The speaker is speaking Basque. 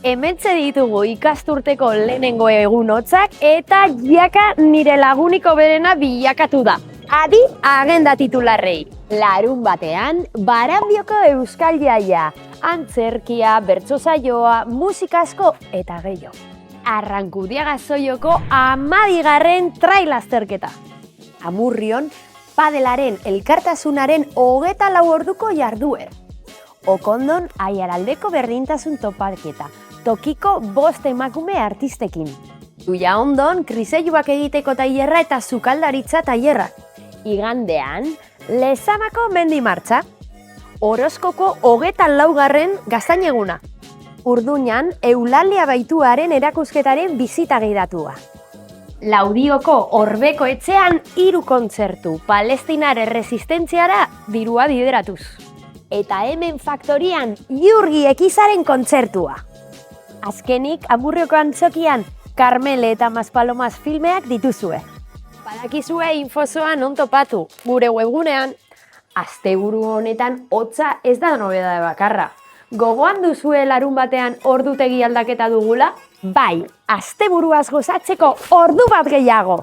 Hementxe ditugu ikasturteko lehenengo egun hotzak eta jaka nire laguniko berena bilakatu da. Adi agenda titularrei. Larun batean, Barandioko Euskal Jaia, antzerkia, bertso saioa, musika asko eta gehiago. Arrankudiaga Zoioko 12. trail azterketa. Amurrion, padelaren elkartasunaren 24 orduko jarduer. Okondon, Aiaraldeko berdintasun topaketa, tokiko 5 emakume artistekin. Ullaondon, kriseiluak egiteko tailerra eta sukaldaritza tailerrak. Igandean, Lezamako mendi martxa. Orozkoko 24. gaztaineguna. Urduñan, Eulalia Baituaren erakusketaren bizita gidatua. Laudioko Orbeko etxean 3 kontzertu, Palestinar erresistentziara dirua bideratuz. Eta hemen faktorian Jurgi Ekizaren kontzertua. Azkenik, Amurrioko antzokian, Karmele eta Maspalomas filmeak dituzue. Badakizue infozoa non topatu, gure webgunean. Asteburu honetan hotza ez da nobedade bakarra. Gogoan duzue larun batean ordutegi aldaketa dugula? Bai, asteburuaz gozatzeko ordu bat gehiago!